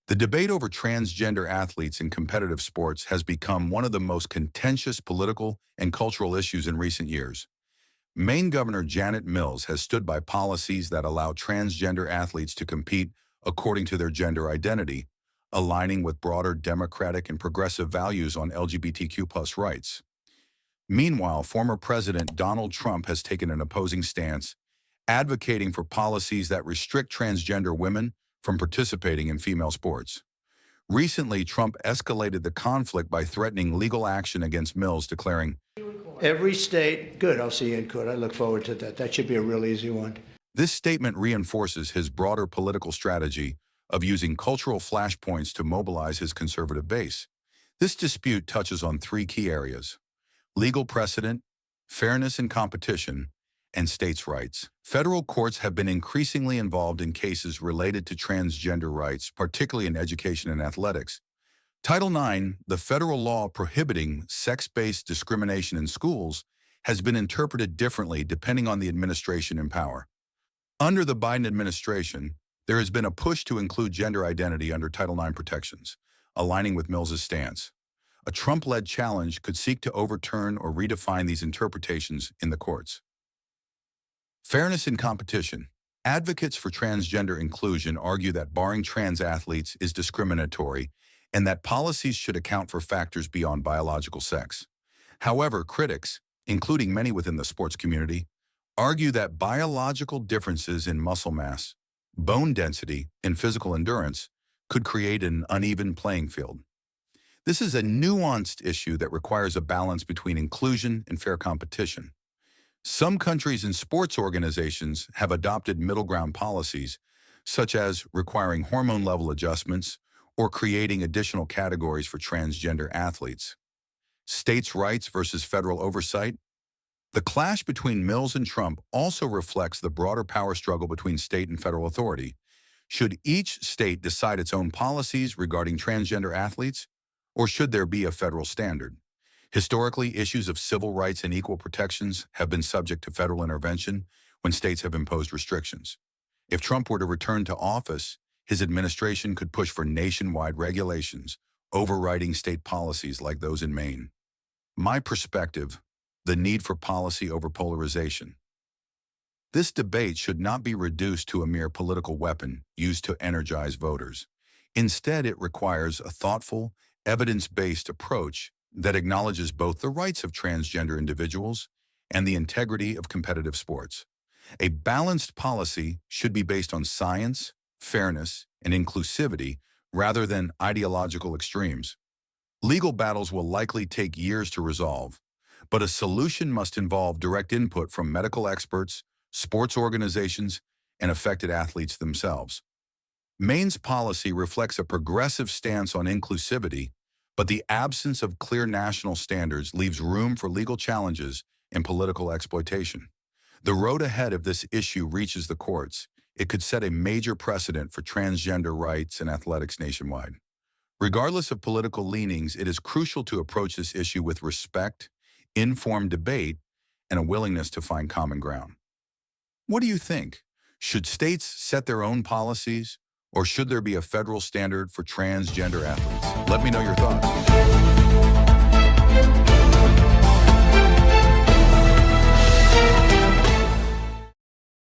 The debate over transgender athletes in competitive sports has become one of the most contentious political and cultural issues in recent years. Maine Governor Janet Mills has stood by policies that allow transgender athletes to compete according to their gender identity, aligning with broader democratic and progressive values on LGBTQ+ rights. Meanwhile, former President Donald Trump has taken an opposing stance, advocating for policies that restrict transgender women from participating in female sports. Recently, Trump escalated the conflict by threatening legal action against Mills, declaring, Every state, good, I'll see you in court. I look forward to that. That should be a real easy one. this statement reinforces his broader political strategy of using cultural flashpoints to mobilize his conservative base. This dispute touches on three key areas: legal precedent, fairness in competition, and states' rights. Federal courts have been increasingly involved in cases related to transgender rights, particularly in education and athletics. Title IX, the federal law prohibiting sex-based discrimination in schools, has been interpreted differently depending on the administration in power. Under the Biden administration, there has been a push to include gender identity under Title IX protections, aligning with Mills's stance. A Trump-led challenge could seek to overturn or redefine these interpretations in the courts. Fairness in competition. Advocates for transgender inclusion argue that barring trans athletes is discriminatory and that policies should account for factors beyond biological sex. However, critics, including many within the sports community, argue that biological differences in muscle mass, bone density, and physical endurance could create an uneven playing field. This is a nuanced issue that requires a balance between inclusion and fair competition. Some countries and sports organizations have adopted middle ground policies, such as requiring hormone level adjustments or creating additional categories for transgender athletes. States' rights versus federal oversight. The clash between Mills and Trump also reflects the broader power struggle between state and federal authority. Should each state decide its own policies regarding transgender athletes, or should there be a federal standard? Historically, issues of civil rights and equal protections have been subject to federal intervention when states have imposed restrictions. If Trump were to return to office, his administration could push for nationwide regulations, overriding state policies like those in Maine. My perspective, the need for policy over polarization. This debate should not be reduced to a mere political weapon used to energize voters. Instead, it requires a thoughtful, evidence-based approach that acknowledges both the rights of transgender individuals and the integrity of competitive sports. A balanced policy should be based on science, fairness, and inclusivity rather than ideological extremes. Legal battles will likely take years to resolve, but a solution must involve direct input from medical experts, sports organizations, and affected athletes themselves. Maine's policy reflects a progressive stance on inclusivity, but the absence of clear national standards leaves room for legal challenges and political exploitation. The road ahead if this issue reaches the courts, it could set a major precedent for transgender rights in athletics nationwide. Regardless of political leanings, it is crucial to approach this issue with respect, informed debate, and a willingness to find common ground. What do you think? Should states set their own policies, or should there be a federal standard for transgender athletes? Let me know your thoughts.